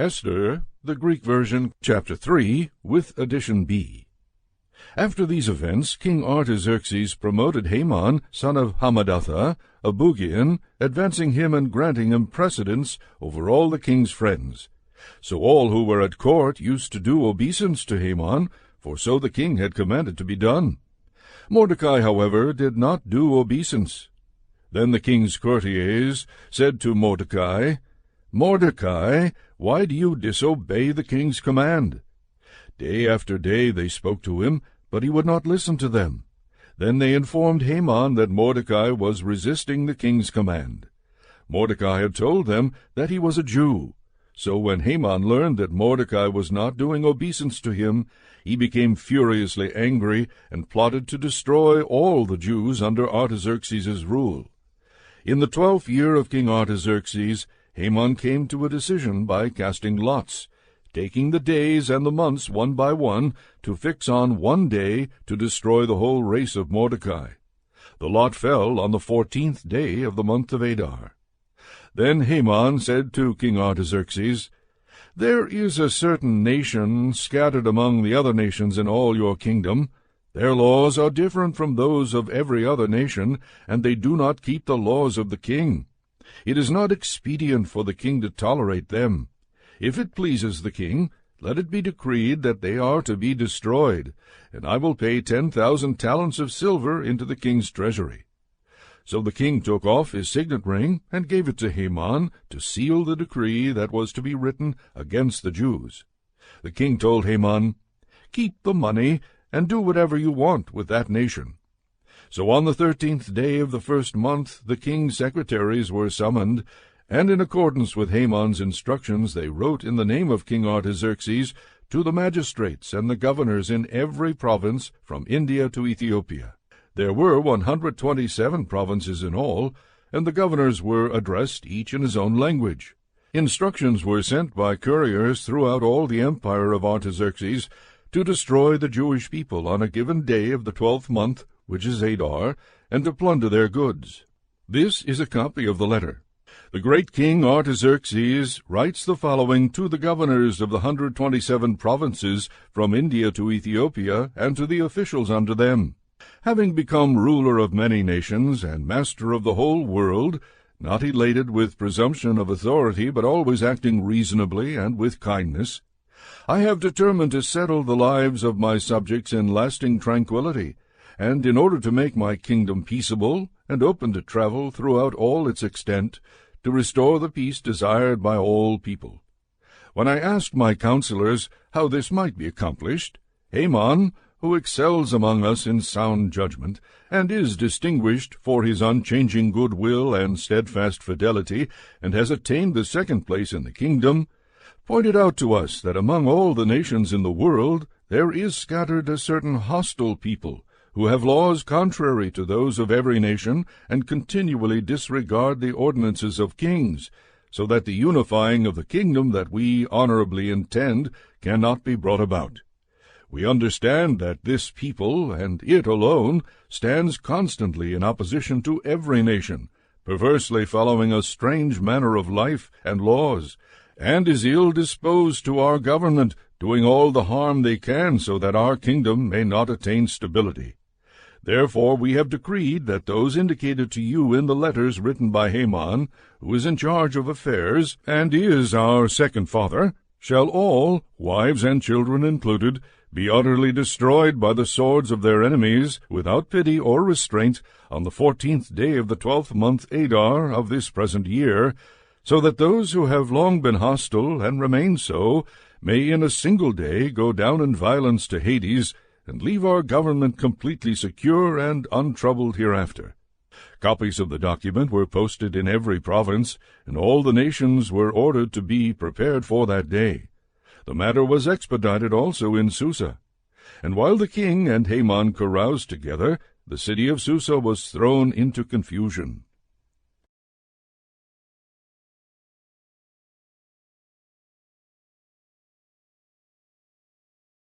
Esther, the Greek version, chapter 3, with addition B. After these events, King Artaxerxes promoted Haman, son of Hammedatha, a Bugian, advancing him and granting him precedence over all the king's friends. So all who were at court used to do obeisance to Haman, for so the king had commanded to be done. Mordecai, however, did not do obeisance. Then the king's courtiers said to Mordecai, "Mordecai, why do you disobey the king's command?" Day after day they spoke to him, but he would not listen to them. Then they informed Haman that Mordecai was resisting the king's command. Mordecai had told them that he was a Jew. So when Haman learned that Mordecai was not doing obeisance to him, he became furiously angry and plotted to destroy all the Jews under Artaxerxes' rule. In the 12th year of King Artaxerxes, Haman came to a decision by casting lots, taking the days and the months one by one to fix on one day to destroy the whole race of Mordecai. The lot fell on the 14th day of the month of Adar. Then Haman said to King Artaxerxes, "There is a certain nation scattered among the other nations in all your kingdom. Their laws are different from those of every other nation, and they do not keep the laws of the king. It is not expedient for the king to tolerate them. If it pleases the king, let it be decreed that they are to be destroyed, and I will pay 10,000 talents of silver into the king's treasury." So the king took off his signet ring and gave it to Haman to seal the decree that was to be written against the Jews. The king told Haman, "Keep the money and do whatever you want with that nation." So on the 13th day of the first month the king's secretaries were summoned, and in accordance with Haman's instructions they wrote in the name of King Artaxerxes to the magistrates and the governors in every province from India to Ethiopia. There were 127 provinces in all, and the governors were addressed each in his own language. Instructions were sent by couriers throughout all the empire of Artaxerxes to destroy the Jewish people on a given day of the 12th month, which is Adar, and to plunder their goods. This is a copy of the letter. The great king Artaxerxes writes the following to the governors of the 127 provinces from India to Ethiopia and to the officials under them. Having become ruler of many nations and master of the whole world, not elated with presumption of authority, but always acting reasonably and with kindness, I have determined to settle the lives of my subjects in lasting tranquillity, and in order to make my kingdom peaceable and open to travel throughout all its extent, to restore the peace desired by all people. When I asked my counselors how this might be accomplished, Haman, who excels among us in sound judgment, and is distinguished for his unchanging good will and steadfast fidelity, and has attained the second place in the kingdom, pointed out to us that among all the nations in the world there is scattered a certain hostile people, who have laws contrary to those of every nation, and continually disregard the ordinances of kings, so that the unifying of the kingdom that we honorably intend cannot be brought about. We understand that this people, and it alone, stands constantly in opposition to every nation, perversely following a strange manner of life and laws, and is ill-disposed to our government, doing all the harm they can so that our kingdom may not attain stability. Therefore we have decreed that those indicated to you in the letters written by Haman, who is in charge of affairs, and is our second father, shall all, wives and children included, be utterly destroyed by the swords of their enemies, without pity or restraint, on the 14th day of the 12th month Adar of this present year, so that those who have long been hostile, and remain so, may in a single day go down in violence to Hades, and leave our government completely secure and untroubled hereafter. Copies of the document were posted in every province, and all the nations were ordered to be prepared for that day. The matter was expedited also in Susa. And while the king and Haman caroused together, the city of Susa was thrown into confusion.